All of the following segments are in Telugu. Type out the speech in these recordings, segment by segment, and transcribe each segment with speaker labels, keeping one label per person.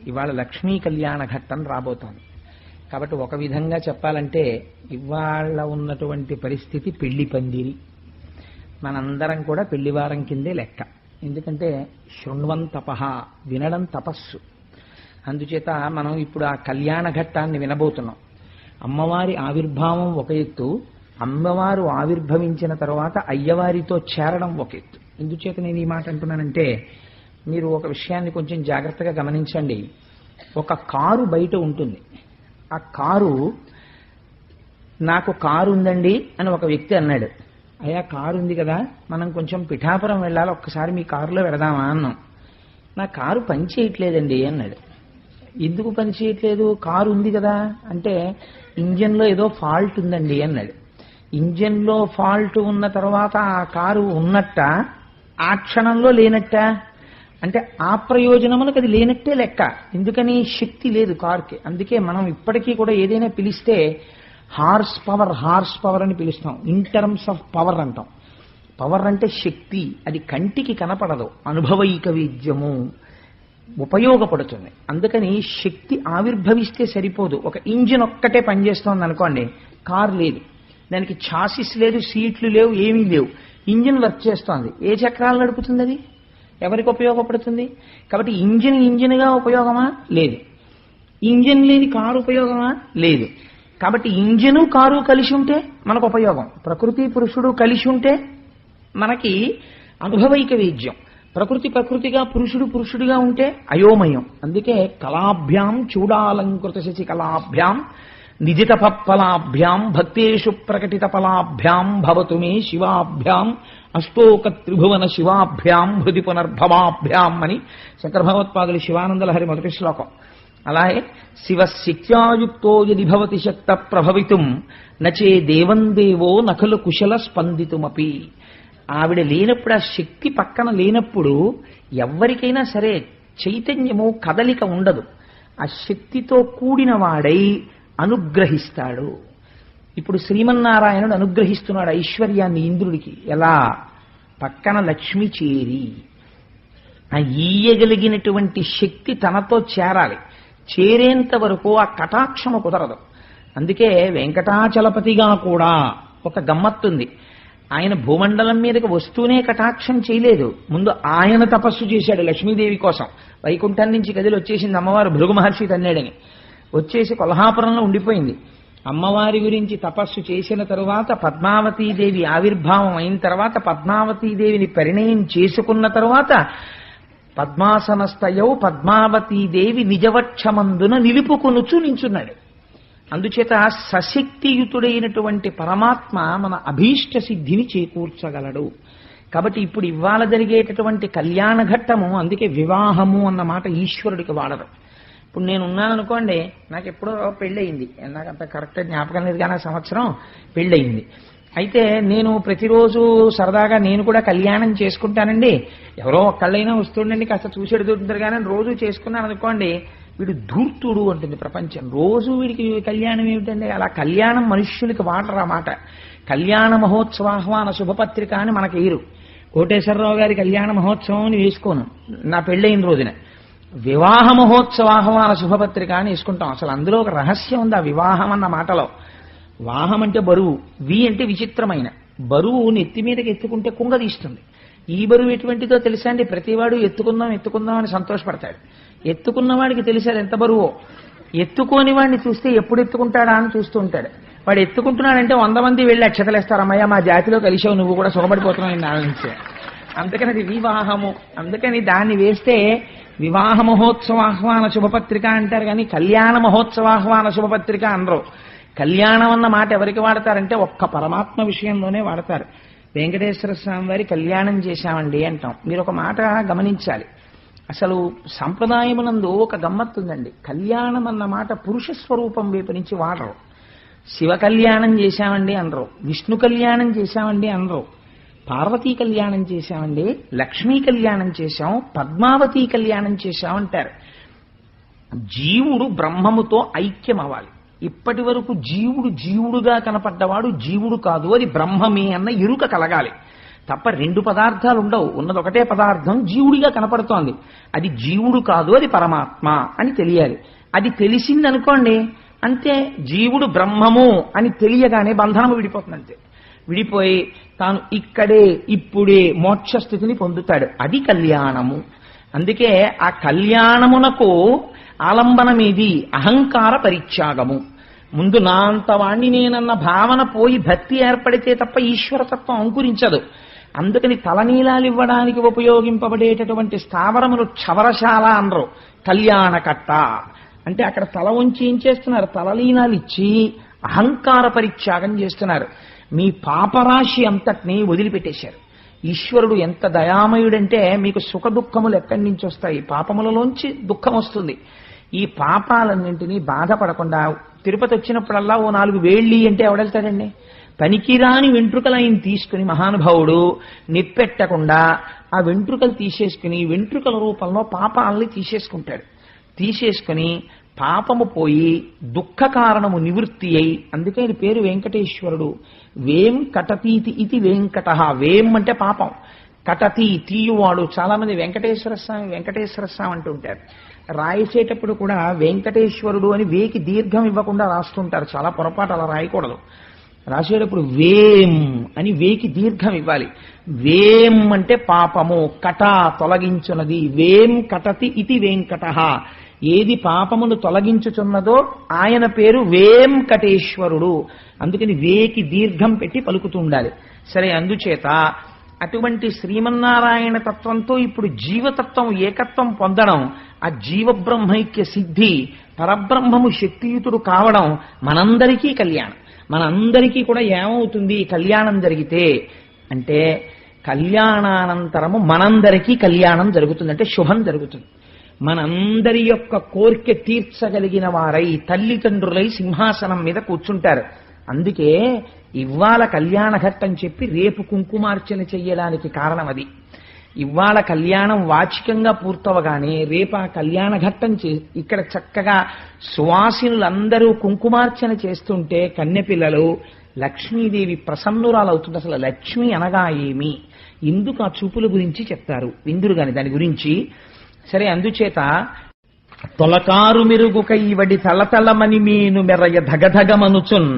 Speaker 1: ఇవాళ లక్ష్మీ కళ్యాణ ఘట్టం రాబోతోంది. కాబట్టి ఒక విధంగా చెప్పాలంటే ఇవాళ ఉన్నటువంటి పరిస్థితి పెళ్లి పందిరి. మనందరం కూడా పెళ్లివారం కిందే లెక్క. ఎందుకంటే శృణ్వం తపః, వినడం తపస్సు. అందుచేత మనం ఇప్పుడు ఆ కళ్యాణ ఘట్టాన్ని వినబోతున్నాం. అమ్మవారి ఆవిర్భావం ఒక ఎత్తు, అమ్మవారు ఆవిర్భవించిన తర్వాత అయ్యవారితో చేరడం ఒక ఎత్తు. ఎందుచేత నేను ఈ మాట అంటున్నానంటే మీరు ఒక విషయాన్ని కొంచెం జాగ్రత్తగా గమనించండి. ఒక కారు బయట ఉంటుంది. ఆ కారు, నాకు కారు ఉందండి అని ఒక వ్యక్తి అన్నాడు. అయ్యా కారు ఉంది కదా, మనం కొంచెం పిఠాపురం వెళ్ళాలి, ఒక్కసారి మీ కారులో వెడదామా అన్నాం. నా కారు పని చేయట్లేదండి అన్నాడు. ఎందుకు పని చేయట్లేదు? కారు ఉంది కదా అంటే ఇంజన్లో ఏదో ఫాల్ట్ ఉందండి అన్నాడు. ఇంజన్లో ఫాల్ట్ ఉన్న తర్వాత ఆ కారు ఉన్నట్ట, ఆ క్షణంలో లేనట్ట అంటే ఆ ప్రయోజనములకు అది లేనట్టే లెక్క. ఎందుకని? శక్తి లేదు కారుకి. అందుకే మనం ఇప్పటికీ కూడా ఏదైనా పిలిస్తే హార్స్ పవర్ అని పిలుస్తాం. ఇన్ టర్మ్స్ ఆఫ్ పవర్ అంటాం. పవర్ అంటే శక్తి. అది కంటికి కనపడదు, అనుభవైక విద్యము ఉపయోగపడుతుంది. అందుకని శక్తి ఆవిర్భవిస్తే సరిపోదు. ఒక ఇంజిన్ ఒక్కటే పనిచేస్తోంది అనుకోండి, కారు లేదు, దానికి ఛాసిస్ లేదు, సీట్లు లేవు, ఏమీ లేవు, ఇంజిన్ వర్క్ చేస్తోంది. ఏ చక్రాలు నడుపుతుంది? అది ఎవరికి ఉపయోగపడుతుంది? కాబట్టి ఇంజిన్గా ఉపయోగమా? లేదు. ఇంజిన్ లేని కారు ఉపయోగమా? లేదు. కాబట్టి ఇంజిను కారు కలిసి ఉంటే మనకు ఉపయోగం. ప్రకృతి పురుషుడు కలిసి ఉంటే మనకి అనుభవైక వేద్యం. ప్రకృతిగా పురుషుడిగా ఉంటే అయోమయం. అందుకే కళాభ్యాం చూడాలంకృత శశి కళాభ్యాం నిజిత ఫలాభ్యాం భక్తేషు ప్రకటిత ఫలాభ్యాం భవతు మే శివాభ్యాం అష్టోక త్రిభువన శివాభ్యాం హృది పునర్భవాభ్యాం అని శంకర భగవత్పాదులు శివానందలహరి మొదటి శ్లోకం. అలాగే శివశక్త్యాయుక్తో యది భవతి శక్త ప్రభవితుం నచే దేవం దేవో నఖలు కుశల స్పందితుమపి. ఆవిడ లేనప్పుడు, ఆ శక్తి పక్కన లేనప్పుడు ఎవరికైనా సరే చైతన్యము, కదలిక ఉండదు. ఆ శక్తితో కూడిన వాడై అనుగ్రహిస్తాడు. ఇప్పుడు శ్రీమన్నారాయణుడు అనుగ్రహిస్తున్నాడు ఐశ్వర్యాన్ని ఇంద్రుడికి. ఎలా? పక్కన లక్ష్మి చేరి. ఆ ఈయగలిగినటువంటి శక్తి తనతో చేరాలి. చేరేంత వరకు ఆ కటాక్షము కుదరదు. అందుకే వెంకటాచలపతిగా కూడా ఒక గమ్మత్తుంది. ఆయన భూమండలం మీదకి వస్తూనే కటాక్షం చేయలేదు. ముందు ఆయన తపస్సు చేశాడు లక్ష్మీదేవి కోసం. వైకుంఠం నుంచి గదిలో వచ్చేసింది అమ్మవారు, భృగు మహర్షి తన్నాడని. వచ్చేసి కొల్హాపురంలో ఉండిపోయింది. అమ్మవారి గురించి తపస్సు చేసిన తరువాత పద్మావతీదేవి ఆవిర్భావం అయిన తర్వాత, పద్మావతీదేవిని పరిణయం చేసుకున్న తరువాత పద్మాసనస్థయౌ పద్మావతీదేవి నిజవక్షమందున నిలుపుకొనుచు నించున్నాడు. అందుచేత సశక్తియుతుడైనటువంటి పరమాత్మ మన అభీష్ట సిద్ధిని చేకూర్చగలడు. కాబట్టి ఇప్పుడు ఇవాళ జరిగేటటువంటి కళ్యాణ ఘట్టము, అందుకే వివాహము అన్న మాట ఈశ్వరుడికి వాడరు. ఇప్పుడు నేనున్నాను అనుకోండి, నాకు ఎప్పుడో పెళ్ళయింది, నాకు అంత కరెక్ట్ జ్ఞాపకం లేదు కానీ సంవత్సరం పెళ్ళయింది. అయితే నేను ప్రతిరోజు సరదాగా నేను కూడా కళ్యాణం చేసుకుంటానండి, ఎవరో ఒక్కళ్ళైనా వస్తుండండి కాస్త చూసేడుతుంటారు కానీ రోజు చేసుకున్నాను అనుకోండి, వీడు ధూర్తుడు అంటుంది ప్రపంచం. రోజు వీడికి కళ్యాణం ఏమిటండి? అలా కళ్యాణం మనుష్యులకి వాడరా మాట. కళ్యాణ మహోత్సవాహ్వాన శుభపత్రిక అని మనకి ఏరు. కోటేశ్వరరావు గారి కళ్యాణ మహోత్సవం అని వేసుకోను నా పెళ్ళైన రోజున. వివాహ మహోత్సవాహ్వాన శుభపత్రిక అని వేసుకుంటాం. అసలు అందులో ఒక రహస్యం ఉంది ఆ వివాహం అన్న మాటలో. వాహం అంటే బరువు, వి అంటే విచిత్రమైన బరువు. నెత్తి మీదకి ఎత్తుకుంటే కుంగ తీస్తుంది. ఈ బరువు ఎటువంటిదో తెలుసా అండి? ప్రతివాడు ఎత్తుకుందాం అని సంతోషపడతాడు. ఎత్తుకున్నవాడికి తెలిసాడు ఎంత బరువో. ఎత్తుకోని వాడిని చూస్తే ఎప్పుడు ఎత్తుకుంటాడా అని చూస్తూ ఉంటాడు. వాడు ఎత్తుకుంటున్నాడంటే 100 మంది వెళ్ళి అక్షతలేస్తారు, అమ్మయ్య మా జాతిలో కలిసావు, నువ్వు కూడా సుఖపడిపోతున్నావు నాన్న నుంచి. అందుకని అది వివాహము. అందుకని దాన్ని వేస్తే వివాహ మహోత్సవాహ్వాన శుభపత్రిక అంటారు కానీ కళ్యాణ మహోత్సవాహ్వాన శుభపత్రిక అనరు. కళ్యాణం అన్న మాట ఎవరికి వాడతారంటే ఒక్క పరమాత్మ విషయంలోనే వాడతారు. వెంకటేశ్వర స్వామి వారి కళ్యాణం చేశామండి అంటాం. మీరు ఒక మాట గమనించాలి. అసలు సంప్రదాయమునందు ఒక గమ్మత్తుందండి. కళ్యాణం అన్న మాట పురుష స్వరూపం వైపు నుంచి వాడరు. శివ కళ్యాణం చేశామండి అనరు, విష్ణు కళ్యాణం చేశామండి అనరు, పార్వతీ కళ్యాణం చేశామండి, లక్ష్మీ కళ్యాణం చేశాం, పద్మావతీ కళ్యాణం చేశాం అంటారు. జీవుడు బ్రహ్మముతో ఐక్యం అవ్వాలి. ఇప్పటి వరకు జీవుడుగా కనపడ్డవాడు జీవుడు కాదు, అది బ్రహ్మమే అన్న ఎరుక కలగాలి. తప్ప రెండు పదార్థాలు ఉండవు. ఉన్నది ఒకటే పదార్థం జీవుడిగా కనపడుతోంది. అది జీవుడు కాదు, అది పరమాత్మ అని తెలియాలి. అది తెలిసిందనుకోండి అంతే, జీవుడు బ్రహ్మము అని తెలియగానే బంధనము విడిపోతుంది. అంతే, విడిపోయి తాను ఇక్కడే ఇప్పుడే మోక్ష స్థితిని పొందుతాడు. అది కళ్యాణము. అందుకే ఆ కళ్యాణమునకు ఆలంబనమేది? అహంకార పరిత్యాగము. ముందు నా అంతవాణ్ణి నేనన్న భావన పోయి భక్తి ఏర్పడితే తప్ప ఈశ్వరతత్వం అంకురించదు. అందుకని తలనీలాలు ఇవ్వడానికి ఉపయోగింపబడేటటువంటి స్థావరములు క్షవరశాల అనరు, కళ్యాణకట్ట అంటే అక్కడ తల ఉంచి ఏం చేస్తున్నారు? తలలీనాలు ఇచ్చి అహంకార పరిత్యాగం చేస్తున్నారు. మీ పాపరాశి అంతటినీ వదిలిపెట్టేశారు. ఈశ్వరుడు ఎంత దయామయుడంటే మీకు సుఖ దుఃఖములు ఎక్కడి నుంచి వస్తాయి? పాపములలోంచి దుఃఖం వస్తుంది. ఈ పాపాలన్నింటినీ బాధపడకుండా తిరుపతి వచ్చినప్పుడల్లా ఓ 4 వేళ్ళి అంటే ఎవడెళ్తాడండి? పనికిరాని వెంట్రుకలు ఆయన తీసుకుని మహానుభావుడు నిప్పెట్టకుండా ఆ వెంట్రుకలు తీసేసుకుని వెంట్రుకల రూపంలో పాపాలని తీసేసుకుంటాడు. తీసేసుకుని పాపము పోయి దుఃఖ కారణము నివృత్తి అయి, అందుకే ఆయన పేరు వెంకటేశ్వరుడు. వేం కటతీతి ఇది వెంకట. వేం అంటే పాపం, కటతి తీయువాడు. చాలా మంది వెంకటేశ్వర స్వామి అంటుంటారు. రాసేటప్పుడు కూడా వెంకటేశ్వరుడు అని వేకి దీర్ఘం ఇవ్వకుండా రాస్తుంటారు. చాలా పొరపాటు, అలా రాయకూడదు. రాసేటప్పుడు వేం అని వేకి దీర్ఘం ఇవ్వాలి. వేం అంటే పాపము, కట తొలగించున్నది. వేం కటతి ఇది వెంకట. ఏది పాపమును తొలగించుచున్నదో ఆయన పేరు వేంకటేశ్వరుడు. అందుకని వేకి దీర్ఘం పెట్టి పలుకుతూ ఉండాలి. సరే, అందుచేత అటువంటి శ్రీమన్నారాయణ తత్వంతో ఇప్పుడు జీవతత్వం ఏకత్వం పొందడం, ఆ జీవబ్రహ్మైక్య సిద్ధి, పరబ్రహ్మము శక్తియుతుడు కావడం మనందరికీ కళ్యాణం. మనందరికీ కూడా ఏమవుతుంది కళ్యాణం జరిగితే అంటే, కళ్యాణానంతరము మనందరికీ కళ్యాణం జరుగుతుంది. అంటే శుభం జరుగుతుంది. మనందరి యొక్క కోరిక తీర్చగలిగిన వారై తల్లిదండ్రులై సింహాసనం మీద కూర్చుంటారు. అందుకే ఇవాళ కళ్యాణ ఘట్టం చెప్పి రేపు కుంకుమార్చన చెయ్యడానికి కారణం అది. ఇవాళ కళ్యాణం వాచికంగా పూర్తవగానే రేపు ఆ కళ్యాణ ఘట్టం ఇక్కడ చక్కగా సువాసినులందరూ కుంకుమార్చన చేస్తుంటే కన్నెపిల్లలు లక్ష్మీదేవి ప్రసన్నురాలవుతుంది. అసలు లక్ష్మి అనగా ఏమి, ఎందుకు ఆ చూపుల గురించి చెప్తారు విందురు గాని దాని గురించి. సరే, అందుచేత తొలకారు మెరుగుకై వడి తలతలమని మీను మెరయ ధగధగమనుచున్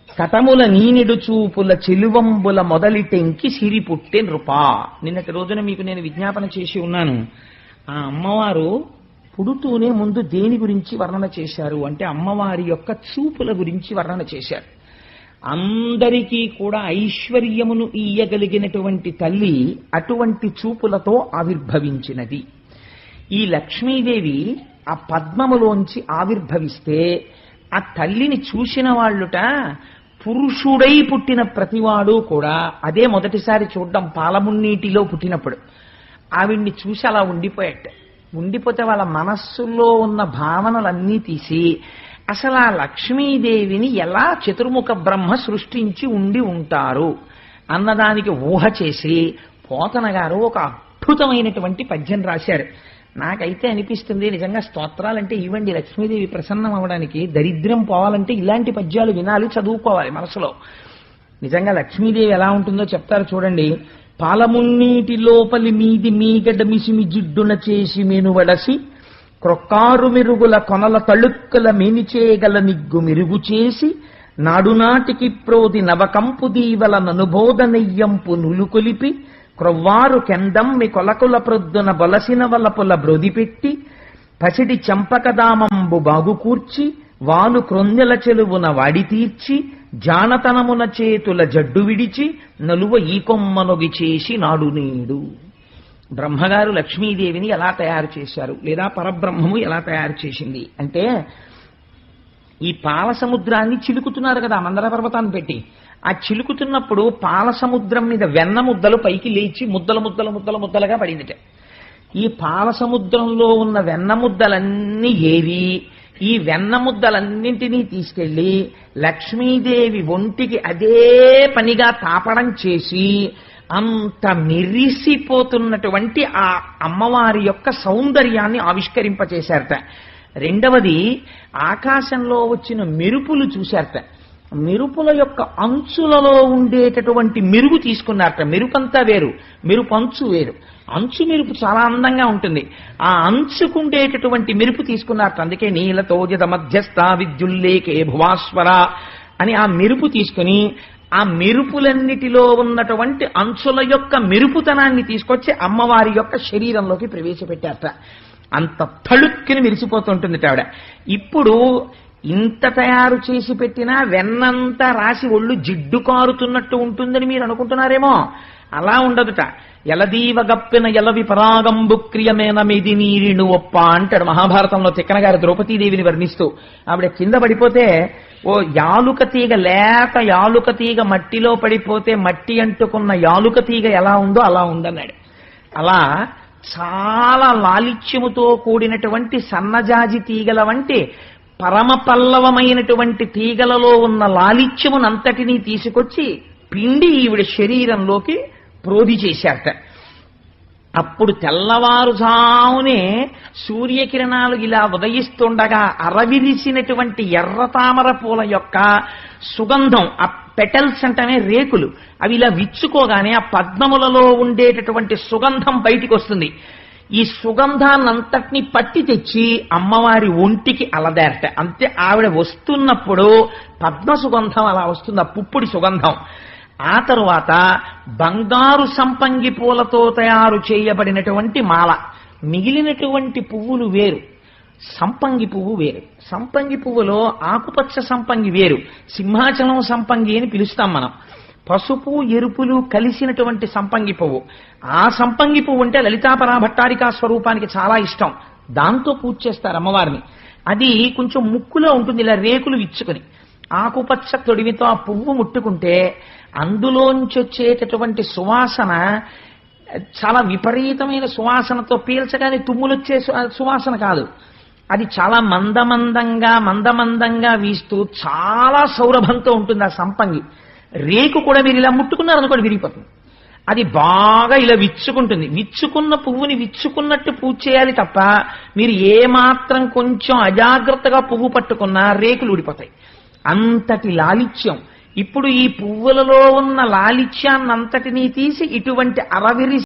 Speaker 1: కటముల నీనిడు చూపుల చెలువంబుల మొదలిటెంకి సిరి పుట్టే నృపా. నిన్నటి రోజున మీకు నేను విజ్ఞాపన చేసి ఉన్నాను. ఆ అమ్మవారు పుడుతూనే ముందు దేని గురించి వర్ణన చేశారు అంటే అమ్మవారి యొక్క చూపుల గురించి వర్ణన చేశారు. అందరికీ కూడా ఐశ్వర్యమును ఇయ్యగలిగినటువంటి తల్లి అటువంటి చూపులతో ఆవిర్భవించినది. ఈ లక్ష్మీదేవి ఆ పద్మములోంచి ఆవిర్భవిస్తే ఆ తల్లిని చూసిన వాళ్ళుట పురుషుడై పుట్టిన ప్రతివాడు కూడా అదే మొదటిసారి చూడడం. పాలమున్నీటిలో పుట్టినప్పుడు ఆవిడ్ని చూసి అలా ఉండిపోతే వాళ్ళ మనస్సులో ఉన్న భావనలన్నీ తీసి అసలు ఆ లక్ష్మీదేవిని ఎలా చతుర్ముఖ బ్రహ్మ సృష్టించి ఉండి ఉంటారు అన్నదానికి ఊహ చేసి పోతన గారు ఒక అద్భుతమైనటువంటి పద్యం రాశారు. నాకైతే అనిపిస్తుంది నిజంగా స్తోత్రాలంటే ఇవ్వండి, లక్ష్మీదేవి ప్రసన్నం అవడానికి, దరిద్రం పోవాలంటే ఇలాంటి పద్యాలు వినాలి, చదువుకోవాలి మనసులో. నిజంగా లక్ష్మీదేవి ఎలా ఉంటుందో చెప్తారు చూడండి. పాలమున్నీటి లోపలి మీది మీగడ మిసిమి జిడ్డున చేసి మెనువడసి క్రొక్కారు మెరుగుల కొనల తళుక్కల మేనిచేయగల నిగ్గు మెరుగు చేసి నాడునాటికి ప్రోది నవకంపు దీవల ననుబోధ నెయ్యంపు నులుకొలిపి క్రొవ్వారు కెందమ్మి కొలకుల ప్రొద్దున బొలసిన వలపుల బ్రొదిపెట్టి పసిడి చంపకదామంబు బాగుకూర్చి వాలు క్రొందెల చెలువున వాడి తీర్చి జానతనమున చేతుల జడ్డు విడిచి నలువ ఈ కొమ్మనొగి చేసి నాడు నేడు. బ్రహ్మగారు లక్ష్మీదేవిని ఎలా తయారు చేశారు, లేదా పరబ్రహ్మము ఎలా తయారు చేసింది అంటే, ఈ పాల సముద్రాన్ని చిలుకుతున్నారు కదా మందర పర్వతాన్ని పెట్టి. ఆ చిలుకుతున్నప్పుడు పాల సముద్రం మీద వెన్న ముద్దలు పైకి లేచి ముద్దలుగా పడిందిట. ఈ పాల సముద్రంలో ఉన్న వెన్న ముద్దలన్నీ ఏవి, ఈ వెన్న ముద్దలన్నింటినీ తీసుకెళ్లి లక్ష్మీదేవి ఒంటికి అదే పనిగా తాపడం చేసి అంత మెరిసిపోతున్నటువంటి ఆ అమ్మవారి యొక్క సౌందర్యాన్ని ఆవిష్కరింపచేశారట. రెండవది, ఆకాశంలో వచ్చిన మెరుపులు చూశారట. మెరుపుల యొక్క అంచులలో ఉండేటటువంటి మెరుగు తీసుకున్నారట. మెరుపంతా వేరు, మెరుపు అంచు వేరు. అంచు మెరుపు చాలా అందంగా ఉంటుంది. ఆ అంచుకుండేటటువంటి మెరుపు తీసుకున్నారట. అందుకే నీలతోజద మధ్యస్థ విద్యుల్లేకే భువాస్వర అని ఆ మెరుపు తీసుకుని ఆ మెరుపులన్నిటిలో ఉన్నటువంటి అంచుల యొక్క మెరుపుతనాన్ని తీసుకొచ్చి అమ్మవారి యొక్క శరీరంలోకి ప్రవేశపెట్టారట. అంత తళుక్కుని మెరిసిపోతుంటుంది ఆవిడ. ఇప్పుడు ఇంత తయారు చేసి పెట్టినా వెన్నంతా రాసి ఒళ్ళు జిడ్డు కారుతున్నట్టు ఉంటుందని మీరు అనుకుంటున్నారేమో. అలా ఉండదుట. ఎలదీవ గప్పిన ఎలవి పరాగంబు క్రియమేన మెది నీరిను ఒప్ప అంటాడు మహాభారతంలో తిక్కన గారు ద్రౌపదీదేవిని వర్ణిస్తూ. ఆవిడ కింద పడిపోతే ఓ యాలుక తీగ, లేత యాలుక తీగ మట్టిలో పడిపోతే మట్టి అంటుకున్న యాలుక తీగ ఎలా ఉందో అలా ఉందన్నాడు. అలా చాలా లాలిత్యముతో కూడినటువంటి సన్నజాజి తీగల వంటి పరమ పల్లవమైనటువంటి తీగలలో ఉన్న లాలిత్యమునంతటినీ తీసుకొచ్చి పిండి ఈవిడ శరీరంలోకి ప్రోధి చేశారట. అప్పుడు తెల్లవారుజామునే సూర్యకిరణాలు ఇలా ఉదయిస్తుండగా అరవిరిసినటువంటి ఎర్ర తామర పూల యొక్క సుగంధం, ఆ పెటల్స్ అంటేనే రేకులు, అవి ఇలా విచ్చుకోగానే ఆ పద్మములలో ఉండేటటువంటి సుగంధం బయటికి వస్తుంది. ఈ సుగంధాన్నంతటినీ పట్టి తెచ్చి అమ్మవారి ఒంటికి అలదారట. అంతే, ఆవిడ వస్తున్నప్పుడు పద్మ సుగంధం అలా వస్తుంది, ఆ పుప్పుడి సుగంధం. ఆ తరువాత బంగారు సంపంగి పూలతో తయారు చేయబడినటువంటి మాల. మిగిలినటువంటి పువ్వులు వేరు, సంపంగి పువ్వు వేరు. సంపంగి పువ్వులో ఆకుపచ్చ సంపంగి వేరు, సింహాచలం సంపంగి అని పిలుస్తాం మనం. పసుపు ఎరుపులు కలిసినటువంటి సంపంగి పువ్వు. ఆ సంపంగి పువ్వు అంటే లలితాపరా భట్టారికా స్వరూపానికి చాలా ఇష్టం. దాంతో పూజ చేస్తారు అమ్మవారిని. అది కొంచెం ముక్కులో ఉంటుంది, ఇలా రేకులు విచ్చుకుని. ఆకుపచ్చ తొడిమితో ఆ పువ్వు ముట్టుకుంటే అందులోంచి వచ్చేటటువంటి సువాసన చాలా విపరీతమైన సువాసనతో, పీల్చగానే తుమ్ములొచ్చే సువాసన కాదు. అది చాలా మందమందంగా వీస్తూ చాలా సౌరభంతో ఉంటుంది ఆ సంపంగి. రేకు కూడా మీరు ఇలా ముట్టుకున్నారనుకోండి విరిగిపోతుంది. అది బాగా ఇలా విచ్చుకుంటుంది. విచ్చుకున్న పువ్వుని విచ్చుకున్నట్టు పూజ చేయాలి తప్ప మీరు ఏమాత్రం కొంచెం అజాగ్రత్తగా పువ్వు పట్టుకున్నా రేకులు ఊడిపోతాయి. అంతటి లాలిత్యం. ఇప్పుడు ఈ పువ్వులలో ఉన్న లాలిత్యాన్నంతటినీ తీసి ఇటువంటి అరవిరి